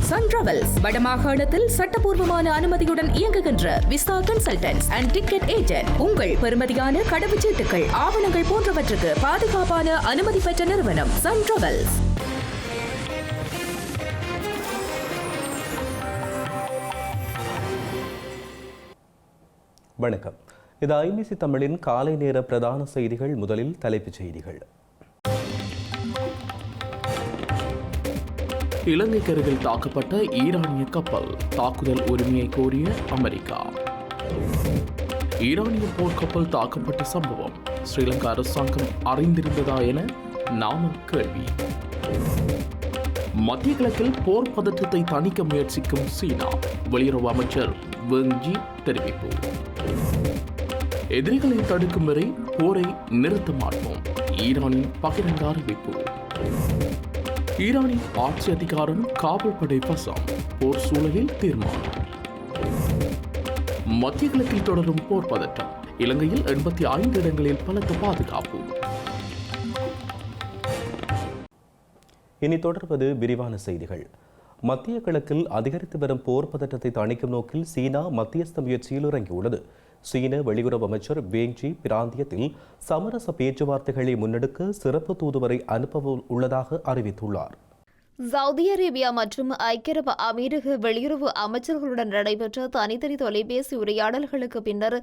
Sun travels வடமாகாணத்தில் சட்டபூர்வமான அனுமதியுடன் இயங்குகின்ற visa consultants and ticket agent. உங்கள் பெறுமதியான கடவுச்சீட்டுகள், ஆவணங்கள் போன்றவற்றுக்கு பாதுகாப்பான அனுமதி பெற்ற நிறுவனம் சன் டிராவல்ஸ். வணக்கம். இது ஐபிசி தமிழின் காலை நேர பிரதான செய்திகள். முதலில் தலைப்புச் செய்திகள். இலங்கைக்கு அருகில் தாக்கப்பட்ட ஈரானிய கப்பல், தாக்குதல் உரிமையை கோரிய அமெரிக்கா. ஈரானிய போர்க்கப்பல் தாக்கப்பட்ட சம்பவம் ஸ்ரீலங்கா அரசாங்கம் அறிந்திருந்ததா என நாமல் கேள்வி. மத்திய கிழக்கில் போர் பதற்றத்தை தணிக்க முயற்சிக்கும் சீனா, வெளியுறவு அமைச்சர் வெங் ஜி தெரிவிப்பு. எதிரிகளை தடுக்கும் வரை போரை நிறுத்த மாட்டோம், ஈரானின் பகிரங்க அறிவிப்பு. ஈரானின் ஆட்சி அதிகாரம் காவல் படை வசம், போர் சூழலில் தீர்மானம். மத்திய கிழக்கில் தொடரும் போர் பதற்றம், இலங்கையில் 85 இடங்களில் பலத்த பாதுகாப்பு. இனி தொடர்வது விரிவான செய்திகள். மத்திய கிழக்கில் அதிகரித்து வரும் போர் பதற்றத்தை தணிக்கும் நோக்கில் சீனா மத்தியஸ்த முயற்சியில் இறங்கியுள்ளது. சீன வெளியுறவு அமைச்சர் வேங் ஜி பிராந்தியத்தில் சமரச பேச்சுவார்த்தைகளை முன்னெடுக்க சிறப்பு தூதுவரை அனுப்ப உள்ளதாக அறிவித்துள்ளார். சவுதி அரேபியா மற்றும் ஐக்கிய அரபு அமீரக வெளியுறவு அமைச்சர்களுடன் நடைபெற்ற தனித்தனி தொலைபேசி உரையாடல்களுக்கு பின்னர்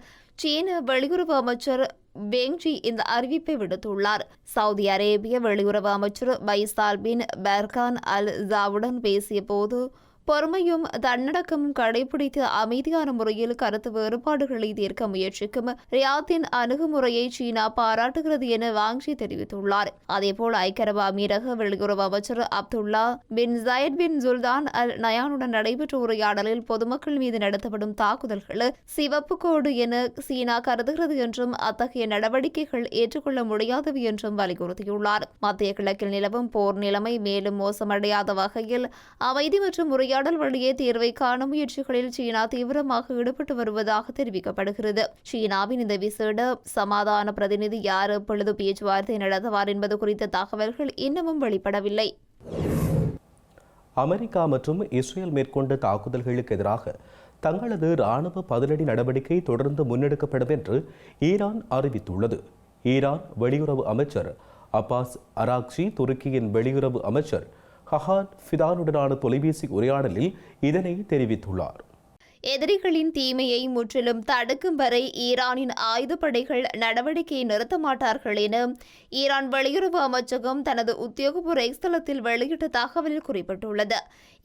சீன வெளியுறவு அமைச்சர் வேங் ஜி இந்த அறிவிப்பை விடுத்துள்ளார். சவுதி அரேபிய வெளியுறவு அமைச்சர் பைசால் பின் பெர்கான் அல் ஜாவுடன் பேசிய போது பொறுமையும் தன்னடக்கமும் கடைபிடித்து அமைதியான முறையில் கருத்து வேறுபாடுகளை தீர்க்க முயற்சிக்கும் ரியாத்தின் அணுகுமுறையை சீனா பாராட்டுகிறது என வாங் ஜி தெரிவித்துள்ளார். அதேபோல் ஐக்கிய அரபு அமீரக வெளியுறவு அமைச்சர் அப்துல்லா பின் ஜயத் பின் சுல்தான் அல் நயானுடன் நடைபெற்ற உரையாடலில் பொதுமக்கள் மீது நடத்தப்படும் தாக்குதல்கள் சிவப்பு கோடு என சீனா கருதுகிறது என்றும் அத்தகைய நடவடிக்கைகள் ஏற்றுக்கொள்ள முடியாதவை என்றும் வலியுறுத்தியுள்ளார். மத்திய கிழக்கில் நிலவும் போர் நிலைமை மேலும் மோசமடையாத வகையில் அமைதி மற்றும் உரையாடல் வழியே தீர்வை காணும் முயற்சிகளில் சீனா தீவிரமாக ஈடுபட்டு வருவதாக தெரிவிக்கப்படுகிறது. சீனாவின் இந்த விசேட சமாதான பிரதிநிதி யார், எப்பொழுது பேச்சுவார்த்தை நடத்துவார் என்பது குறித்த தகவல்கள் இன்னமும் வெளிப்படவில்லை. அமெரிக்கா மற்றும் இஸ்ரேல் மேற்கொண்ட தாக்குதல்களுக்கு எதிராக தங்களது இராணுவ பதிலடி நடவடிக்கை தொடர்ந்து முன்னெடுக்கப்படும் என்று ஈரான் அறிவித்துள்ளது. ஈரான் வெளியுறவு அமைச்சர் அப்பாஸ் அராக்சி துருக்கியின் வெளியுறவு அமைச்சர் ஹஹான் ஃபிதானுடனான தொலைபேசி உரையாடலில் இதனை தெரிவித்துள்ளார். எதிரிகளின் தீமையை முற்றிலும் தடுக்கும் வரை ஈரானின் ஆயுதப்படைகள் நடவடிக்கையை நிறுத்த மாட்டார்கள் என ஈரான் வெளியுறவு அமைச்சகம் தனது உத்தியோகபூர்வ எக்ஸ் தளத்தில் வெளியிட்ட தகவலில் குறிப்பிட்டுள்ளது.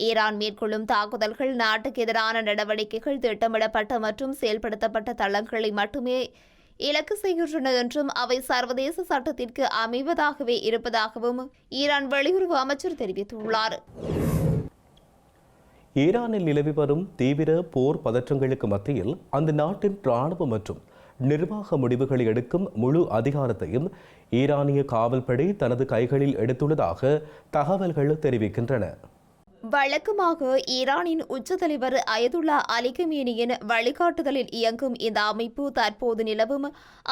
ஈரான் மேற்கொள்ளும் தாக்குதல்கள் நாட்டுக்கு எதிரான நடவடிக்கைகள் திட்டமிடப்பட்ட மற்றும் செயல்படுத்தப்பட்ட தளங்களை மட்டுமே இலக்கு செய்கின்றன என்றும் அவை சர்வதேச சட்டத்திற்கு அமைவதாகவே இருப்பதாகவும் ஈரான் வெளியுறவு அமைச்சர் தெரிவித்துள்ளார். ஈரானில் நிலவி வரும் தீவிர போர் பதற்றங்களுக்கு மத்தியில் அந்த நாட்டின் இராணுவ மற்றும் நிர்வாக முடிவுகளை எடுக்கும் முழு அதிகாரத்தையும் ஈரானிய காவல்படை தனது கைகளில் எடுத்துள்ளதாக தகவல்கள் தெரிவிக்கின்றன. வழக்கமாக ஈரானின் உச்ச தலைவர் அயதுல்லா அலி கமேனியின் வழிகாட்டுதலில் இயங்கும் இந்த அமைப்பு தற்போது நிலவும்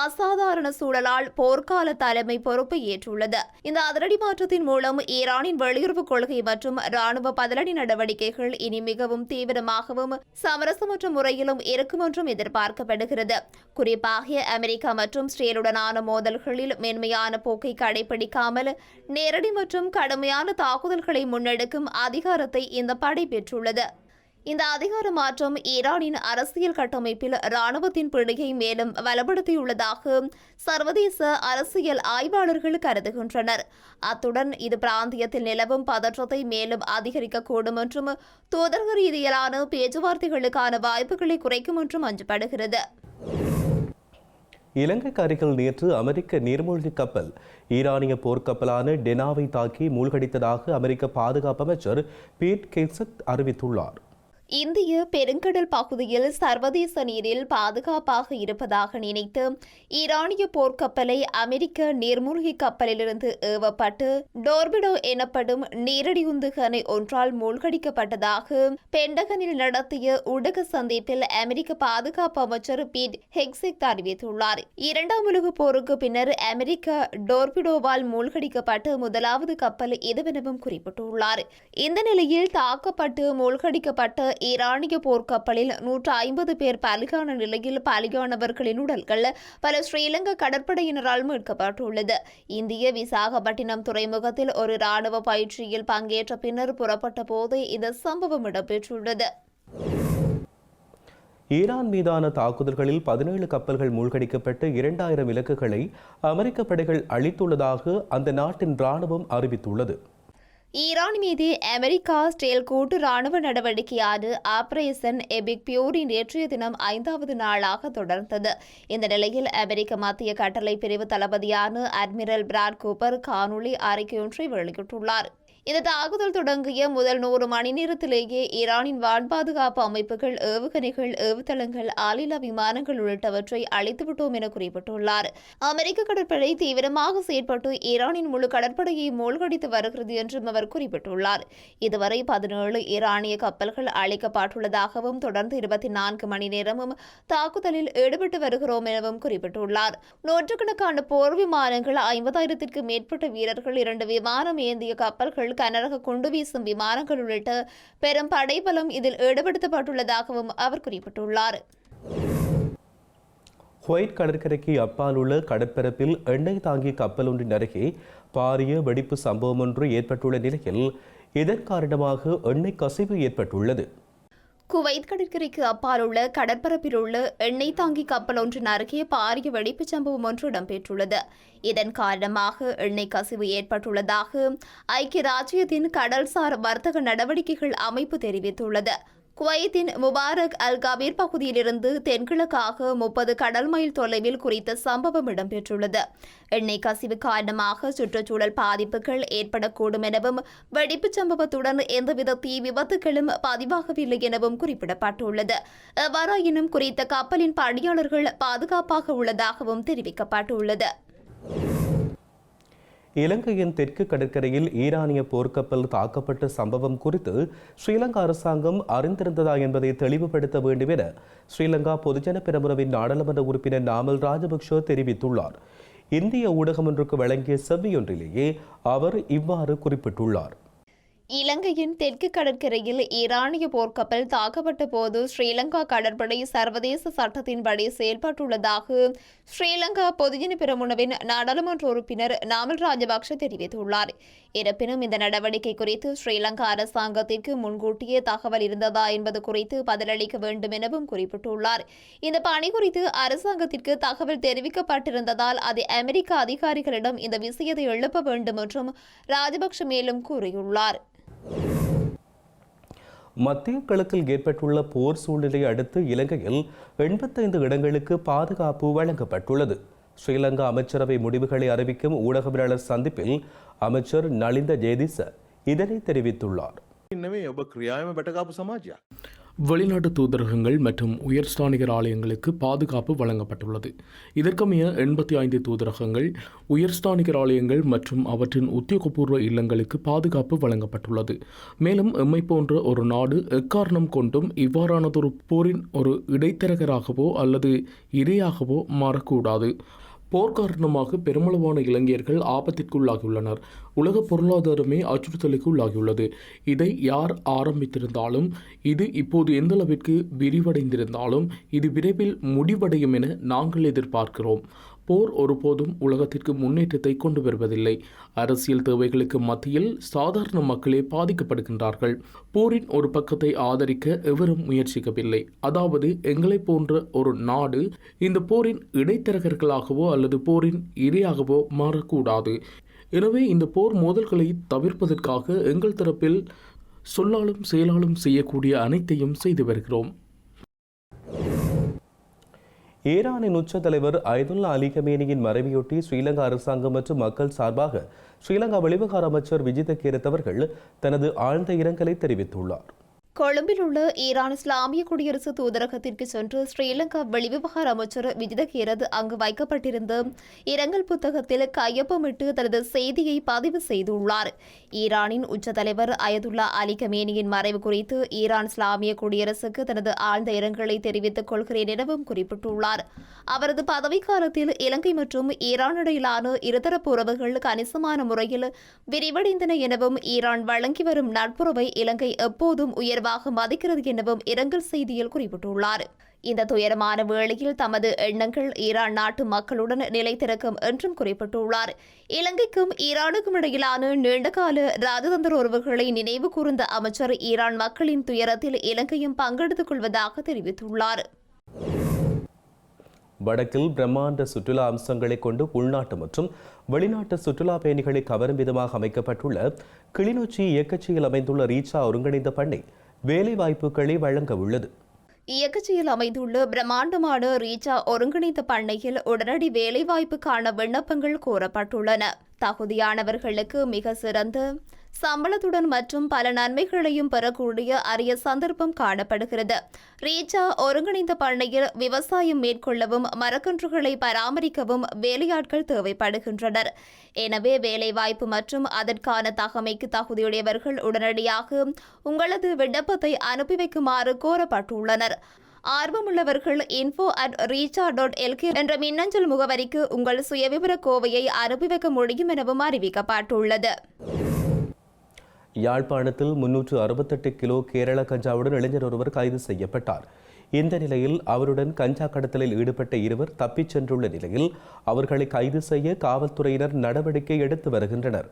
அசாதாரண சூழலால் போர்க்கால தலைமை பொறுப்பை ஏற்றுள்ளது. இந்த அதிரடி மாற்றத்தின் மூலம் ஈரானின் வெளியுறவு கொள்கை மற்றும் இராணுவ பதிலடி நடவடிக்கைகள் இனி மிகவும் தீவிரமாகவும் சமரசமற்ற முறையிலும் இருக்கும் என்றும் எதிர்பார்க்கப்படுகிறது. குறிப்பாக அமெரிக்கா மற்றும் இஸ்ரேலுடனான மோதல்களில் மென்மையான போக்கை கடைபிடிக்காமல் நேரடி மற்றும் கடுமையான தாக்குதல்களை முன்னெடுக்கும் அதிகாரத்தை இந்த படை பெற்றுள்ளது. இந்த அதிகார மாற்றம் ஈரானின் அரசியல் கட்டமைப்பில் இராணுவத்தின் பிடியை மேலும் வலுப்படுத்தியுள்ளதாக சர்வதேச அரசியல் ஆய்வாளர்கள் கருதுகின்றனர். அத்துடன் இது பிராந்தியத்தில் நிலவும் பதற்றத்தை மேலும் அதிகரிக்கக்கூடும் என்றும் தூதரக ரீதியிலான பேச்சுவார்த்தைகளுக்கான வாய்ப்புகளை குறைக்கும் என்றும் அஞ்சப்படுகிறது. இலங்கைக்கு அருகில் நேற்று அமெரிக்க நீர்மூழ்கி கப்பல் ஈரானிய போர்க்கப்பலான டெனாவை தாக்கி மூழ்கடித்ததாக அமெரிக்க பாதுகாப்பு அமைச்சர் பீட் ஹெக்ஸத் அறிவித்துள்ளார். இந்திய பெருங்கடல் பகுதியில் சர்வதேச நீரில் பாதுகாப்பாக இருப்பதாக நினைத்து ஈரானிய போர்க்கப்பலை அமெரிக்க நீர்மூழ்கி கப்பலிலிருந்து ஏவப்பட்டு டோர்பிடோ எனப்படும் நீரடி உந்துகணை ஒன்றால் மூழ்கடிக்கப்பட்டதாக பென்டகனில் நடத்திய ஊடக சந்திப்பில் அமெரிக்க பாதுகாப்பு அமைச்சர் பீட் ஹெக்ஸிக் அறிவித்துள்ளார். இரண்டாம் உலகப் போருக்கு பின்னர் அமெரிக்க டோர்பிடோவால் மூழ்கடிக்கப்பட்ட முதலாவது கப்பல் இதுவெனவும் குறிப்பிட்டுள்ளார். இந்த நிலையில் தாக்கப்பட்டு மூழ்கடிக்கப்பட்ட ஈரானிய போர்க்கப்பலில் 150 பேர் பலியான நிலையில் பலியானவர்களின் உடல்கள் பல ஸ்ரீலங்கா கடற்படையினரால் மீட்கப்பட்டுள்ளது. இந்திய விசாகப்பட்டினம் துறைமுகத்தில் ஒரு ராணுவ பயிற்சியில் பங்கேற்ற பின்னர் புறப்பட்ட போது இந்த சம்பவம் இடம்பெற்றுள்ளது. ஈரான் மீதான தாக்குதல்களில் 17 கப்பல்கள் மூழ்கடிக்கப்பட்டு 2000 இலக்குகளை அமெரிக்க படைகள் அளித்துள்ளதாக அந்த நாட்டின் ராணுவம் அறிவித்துள்ளது. ஈரான் மீது அமெரிக்கா ஸ்டேல் கூட்டு ராணுவ நடவடிக்கையான ஆபரேஷன் எபிக் பியூரி நேற்றைய தினம் 5வது நாளாக தொடர்ந்தது. இந்த நிலையில் அமெரிக்க மத்திய கட்டளை பிரிவு தளபதியான அட்மிரல் பிராட் கூப்பர் காணொலி அறிக்கையொன்றை வெளியிட்டுள்ளார். இந்த தாக்குதல் தொடங்கிய முதல் 100 மணி நேரத்திலேயே ஈரானின் வான் பாதுகாப்பு அமைப்புகள் ஏவுகணைகள், ஏவுதளங்கள், ஆளில்லா விமானங்கள் உள்ளிட்டவற்றை அழித்துவிட்டோம் என குறிப்பிட்டுள்ளார். அமெரிக்க கடற்படை தீவிரமாக செயற்பட்டு ஈரானின் முழு கடற்படையை மூழ்கடித்து வருகிறது என்றும் அவர் குறிப்பிட்டுள்ளார். இதுவரை 17 ஈரானிய கப்பல்கள் அழிக்கப்பட்டுள்ளதாகவும் தொடர்ந்து 24 மணி நேரமும் தாக்குதலில் ஈடுபட்டு வருகிறோம் எனவும் குறிப்பிட்டுள்ளார். நூற்றுக்கணக்கான போர் விமானங்கள், 50,000க்கும் மேற்பட்ட வீரர்கள், 2 விமானம் ஏந்திய கப்பல்கள், கனரக குண்டு வீசும் விமானங்கள் உள்ளிட்ட பெரும் படைபலம் இதில் ஈடுபடுத்தப்பட்டுள்ளதாகவும் அவர் குறிப்பிட்டுள்ளார். குவைத் கடற்கரைக்கு அப்பால் உள்ள கடற்பரப்பில் எண்ணெய் தாங்கி கப்பல் ஒன்றின் அருகே பாரிய வெடிப்பு சம்பவம் ஒன்று ஏற்பட்டுள்ள நிலையில் இதன் காரணமாக எண்ணெய் கசிவு ஏற்பட்டுள்ளது. குவைத் கடற்கரைக்கு அப்பால் உள்ள கடற்பரப்பில் உள்ள எண்ணெய் தாங்கி கப்பல் ஒன்றின் அருகே பாரிய வெடிப்புச் சம்பவம் ஒன்று இடம்பெற்றுள்ளது. இதன் காரணமாக எண்ணெய் கசிவு ஏற்பட்டுள்ளதாக ஐக்கிய ராச்சியத்தின் கடல்சார் வர்த்தக நடவடிக்கைகள் அமைப்பு தெரிவித்துள்ளது. குவைத்தின் முபாரக் அல் கபீர் பகுதியிலிருந்து தென்கிழக்காக 30 கடல் மைல் தொலைவில் குறித்த சம்பவம் இடம்பெற்றுள்ளது. எண்ணெய் கசிவு காரணமாக சுற்றுச்சூழல் பாதிப்புகள் ஏற்படக்கூடும் எனவும் வெடிப்புச் சம்பவத்துடன் எந்தவித தீ விபத்துகளும் பதிவாகவில்லை எனவும் குறிப்பிடப்பட்டுள்ளது. எவ்வாறாயினும் குறித்த கப்பலின் பணியாளர்கள் பாதுகாப்பாக உள்ளதாகவும் தெரிவிக்கப்பட்டுள்ளது. இலங்கையின் தெற்கு கடற்கரையில் ஈரானிய போர்க்கப்பல் தாக்கப்பட்ட சம்பவம் குறித்து ஸ்ரீலங்கா அரசாங்கம் அறிந்திருந்ததா என்பதை தெளிவுபடுத்த வேண்டும் என ஸ்ரீலங்கா பொதுஜன பெரமுனவின் நாடாளுமன்ற உறுப்பினர் நாமல் ராஜபக்ஷ தெரிவித்துள்ளார். இந்திய ஊடகம் ஒன்றுக்கு வழங்கிய செவ்வியொன்றிலேயே அவர் இவ்வாறு குறிப்பிட்டுள்ளார். இலங்கையின் தெற்கு கடற்கரையில் ஈரானிய போர்க்கப்பல் தாக்கப்பட்ட போது ஸ்ரீலங்கா கடற்படை சர்வதேச சட்டத்தின்படி செயல்பட்டுள்ளதாக ஸ்ரீலங்கா பொதுஜன பெரமுனவின் நாடாளுமன்ற உறுப்பினர் நாமல் ராஜபக்ஷ தெரிவித்துள்ளார். இருப்பினும் இந்த நடவடிக்கை குறித்து ஸ்ரீலங்கா அரசாங்கத்திற்கு முன்கூட்டியே தகவல் இருந்ததா என்பது குறித்து பதிலளிக்க வேண்டும் எனவும் குறிப்பிட்டுள்ளார். இந்த பணி குறித்து அரசாங்கத்திற்கு தகவல் தெரிவிக்கப்பட்டிருந்ததால் அது அமெரிக்க அதிகாரிகளிடம் இந்த விஷயத்தை எழுப்ப வேண்டும் என்றும் ராஜபக்ஷ மேலும் கூறியுள்ளார். மத்திய கிழக்கில் ஏற்பட்டுள்ள போர் சூழ்நிலையை அடுத்து இலங்கையில் 85 இடங்களுக்கு பாதுகாப்பு வழங்கப்பட்டுள்ளது. ஸ்ரீலங்கா அமைச்சரவை முடிவுகளை அறிவிக்கும் ஊடகவியலாளர் சந்திப்பில் அமைச்சர் நலிந்த ஜேதிச இதனை தெரிவித்துள்ளார். வெளிநாட்டு தூதரகங்கள் மற்றும் உயர்ஸ்தானிகர் ஆலயங்களுக்கு பாதுகாப்பு வழங்கப்பட்டுள்ளது. இதற்கமைய 85 தூதரகங்கள், உயர்ஸ்தானிகர் ஆலயங்கள் மற்றும் அவற்றின் உத்தியோகபூர்வ இல்லங்களுக்கு பாதுகாப்பு வழங்கப்பட்டுள்ளது. மேலும் எம்மை போன்ற ஒரு நாடு எக்காரணம் கொண்டும் இவ்வாறானதொரு போரின் ஒரு இடைத்தரகராகவோ அல்லது இரையாகவோ மாறக்கூடாது. போர் காரணமாக பெருமளவான இலங்கையர்கள் ஆபத்திற்குள்ளாகியுள்ளனர். உலக பொருளாதாரமே அச்சுறுத்தலுக்கு உள்ளாகியுள்ளது. இதை யார் ஆரம்பித்திருந்தாலும், இது இப்போது எந்தளவிற்கு விரிவடைந்திருந்தாலும் இது விரைவில் முடிவடையும் என நாங்கள் எதிர்பார்க்கிறோம். போர் ஒருபோதும் உலகத்திற்கு முன்னேற்றத்தை கொண்டு வருவதில்லை. அரசியல் தேவைகளுக்கு மத்தியில் சாதாரண மக்களே பாதிக்கப்படுகின்றார்கள். போரின் ஒரு பக்கத்தை ஆதரிக்க எவரும் முயற்சிக்கவில்லை. அதாவது எங்களை போன்ற ஒரு நாடு இந்த போரின் இடைத்தரகர்களாகவோ அல்லது போரின் இரையாகவோ மாறக்கூடாது. எனவே இந்த போர் மோதல்களை தவிர்ப்பதற்காக எங்கள் தரப்பில் சொல்லாலும் செயலாலும் செய்யக்கூடிய அனைத்தையும் செய்து வருகிறோம். ஈரானின் உச்ச தலைவர் அயதுல்லா அலி கமேனியின் மறைவையொட்டி ஸ்ரீலங்கா அரசாங்கம் மற்றும் மக்கள் சார்பாக ஸ்ரீலங்கா வெளிவிவகார அமைச்சர் விஜித கேரத் அவர்கள் தனது ஆழ்ந்த இரங்கலை தெரிவித்துள்ளார். கொழும்பில் உள்ள ஈரான் இஸ்லாமிய குடியரசு தூதரகத்திற்கு சென்று ஸ்ரீலங்கா வெளிவிவகார அமைச்சர் விஜித கேரத் அங்கு வைக்கப்பட்டிருந்த இரங்கல் புத்தகத்தில் கையொப்பமிட்டு தனது செய்தியை பதிவு செய்துள்ளார். ஈரானின் உச்ச தலைவர் அயதுல்லா அலி கமேனியின் மறைவு குறித்து ஈரான் இஸ்லாமிய குடியரசுக்கு தனது ஆழ்ந்த இரங்கலை தெரிவித்துக் கொள்கிறேன் எனவும் குறிப்பிட்டுள்ளார். அவரது பதவிக்காலத்தில் இலங்கை மற்றும் ஈரான் இடையிலான இருதரப்பு உறவுகள் கணிசமான முறையில் விரிவடைந்தன எனவும் ஈரான் வழங்கி வரும் நட்புறவை இலங்கை எப்போதும் உயர்வாக மதிக்கிறது எனவும் இரங்கல் செய்தியில் குறிப்பிட்டுள்ளார். இந்த துயரமான வேளையில் தமது எண்ணங்கள் ஈரான் நாட்டு மக்களுடன் நிலைத்திருக்கும் என்றும் குறிப்பிட்டுள்ளார். இலங்கைக்கும் ஈரானுக்கும் இடையிலான நீண்டகால ராஜதந்திர உறவுகளை நினைவு கூர்ந்த அமைச்சர் ஈரான் மக்களின் துயரத்தில் இலங்கையும் பங்கெடுத்துக் கொள்வதாக தெரிவித்துள்ளார். வடக்கில் பிரம்மாண்ட சுற்றுலா அம்சங்களை கொண்டு உள்நாட்டு மற்றும் வெளிநாட்டு சுற்றுலா பயணிகளை கவரும் விதமாக அமைக்கப்பட்டுள்ள கிளிநொச்சி இயக்கச்சியில் அமைந்துள்ள ரீச்சா ஒருங்கிணைந்த பண்ணை வேலைவாய்ப்புகளை வழங்க உள்ளது. இயக்கச்சியில் அமைந்துள்ள பிரம்மாண்டமான ரீச்சா ஒருங்கிணைந்த பண்ணையில் உடனடி வேலைவாய்ப்புக்கான விண்ணப்பங்கள் கோரப்பட்டுள்ளன. தகுதியானவர்களுக்கு மிக சிறந்த சம்பளத்துடன் மற்றும் பல நன்மைகளையும் பெறக்கூடிய அரிய சந்தர்ப்பம் காணப்படுகிறது. ரீச்சா ஒருங்கிணைந்த பண்ணையில் விவசாயம் மேற்கொள்ளவும் மரக்கன்றுகளை பராமரிக்கவும் வேலையாட்கள் தேவைப்படுகின்றனர். எனவே வேலைவாய்ப்பு மற்றும் அதற்கான தகமைக்கு தகுதியுடையவர்கள் உடனடியாக உங்களது விண்ணப்பத்தை அனுப்பி வைக்குமாறு கோரப்பட்டுள்ளனர். ஆர்வமுள்ளவர்கள் info@recha.lk என்ற மின்னஞ்சல் முகவரிக்கு உங்கள் சுயவிவர கோவையை அனுப்பி வைக்க முடியும் எனவும் அறிவிக்கப்பட்டுள்ளது. யாழ்ப்பாணத்தில் 368 கிலோ கேரள கஞ்சாவுடன் இளைஞர் ஒருவர் கைது செய்யப்பட்டார். இந்த நிலையில் அவருடன் கஞ்சா கடத்தலில் ஈடுபட்ட இருவர் தப்பிச் சென்றுள்ள நிலையில் அவர்களை கைது செய்ய காவல்துறையினர் நடவடிக்கை எடுத்து வருகின்றனர்.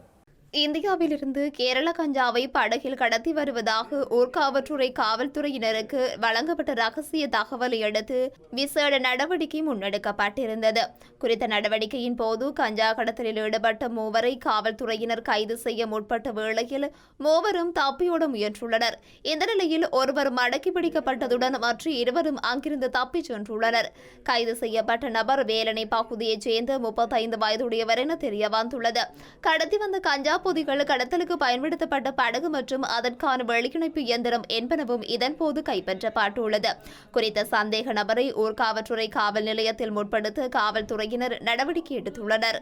இந்தியாவிலிருந்து கேரள கஞ்சாவை படகில் கடத்தி வருவதாக ஊர்காவற்றுறை காவல்துறையினருக்கு வழங்கப்பட்ட ரகசிய தகவலை அடுத்து விசேட நடவடிக்கை முன்னெடுக்கப்பட்டிருந்தது. குறித்த நடவடிக்கையின் போது கஞ்சா கடத்தலில் ஈடுபட்ட மூவரை காவல்துறையினர் கைது செய்ய முற்பட்ட வேளையில் மூவரும் தப்பியோட முயன்றுள்ளனர். இந்த நிலையில் ஒருவர் மடக்கி பிடிக்கப்பட்டதுடன் மற்ற இருவரும் அங்கிருந்து தப்பிச் சென்றுள்ளனர். கைது செய்யப்பட்ட நபர் வேலனை பகுதியைச் சேர்ந்த 35 வயதுடையவர் என தெரிய வந்துள்ளது. கடத்தி வந்த கஞ்சா பொதிகள் கடத்தலுக்கு பயன்படுத்தப்பட்ட படகு மற்றும் அதற்கான வெளியிணைப்பு இயந்திரம் என்பனவும் இதன்போது கைப்பற்றப்பட்டுள்ளது. குறித்த சந்தேக நபரை ஊர்காவற்றுறை காவல் நிலையத்தில் முற்படுத்த காவல்துறையினர் நடவடிக்கை எடுத்துள்ளனர்.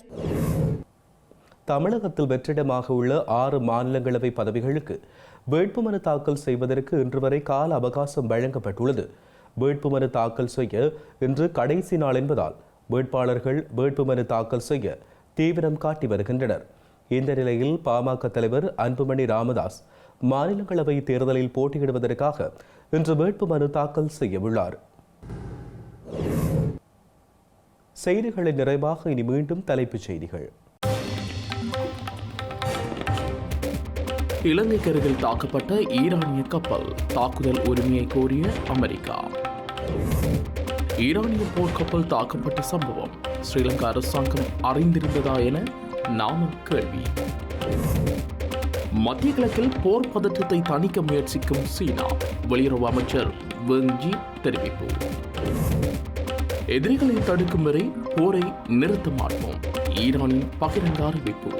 தமிழகத்தில் வெற்றிடமாக உள்ள 6 மாநிலங்களவை பதவிகளுக்கு வேட்புமனு தாக்கல் செய்வதற்கு இன்று வரை கால அவகாசம் வழங்கப்பட்டுள்ளது. வேட்புமனு தாக்கல் செய்ய இன்று கடைசி நாள் என்பதால் வேட்பாளர்கள் வேட்புமனு தாக்கல் செய்ய தீவிரம் காட்டி வருகின்றனர். இந்த நிலையில் பாமக தலைவர் அன்புமணி ராமதாஸ் மாநிலங்களவை தேர்தலில் போட்டியிடுவதற்காக இன்று வேட்புமனு தாக்கல் செய்யவுள்ளார். செய்திகளின் நிறைவாக இனி மீண்டும் தலைப்புச் செய்திகள். இலங்கைக்கு அருகில் தாக்கப்பட்ட ஈரானிய கப்பல், தாக்குதல் உரிமையை கோரிய அமெரிக்கா. ஈரானிய போர்க்கப்பல் தாக்கப்பட்ட சம்பவம் ஸ்ரீலங்கா அரசாங்கம் அறிந்திருந்ததா என நாம கேள்வி. மத்திய கிழக்கில் போர் பதற்றத்தை தணிக்க முயற்சிக்கும் சீனா, வெளியுறவு அமைச்சர் வெங்ஜி தெரிவிப்பு. எதிரிகளை தடுக்கும் வரை போரை நிறுத்த மாட்டோம், ஈரானின் பகிரங்க அறிவிப்பு.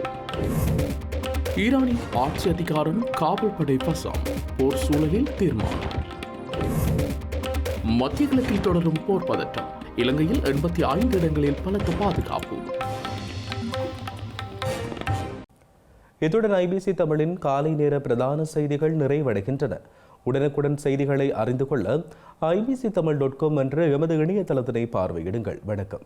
ஈரானின் ஆட்சி அதிகாரம் காவல் படை வசம், போர் சூழலில் தீர்மானம். மத்திய கிழக்கில் தொடரும் போர் பதற்றம், இலங்கையில் 85 இடங்களில் பலத்த பாதுகாப்பு. இத்துடன் IBC தமிழின் காலை நேர பிரதான செய்திகள் நிறைவடைகின்றன. உடனுக்குடன் செய்திகளை அறிந்து கொள்ள IBCTamil.com என்ற எமது இணையதளத்தினை பார்வையிடுங்கள். வணக்கம்.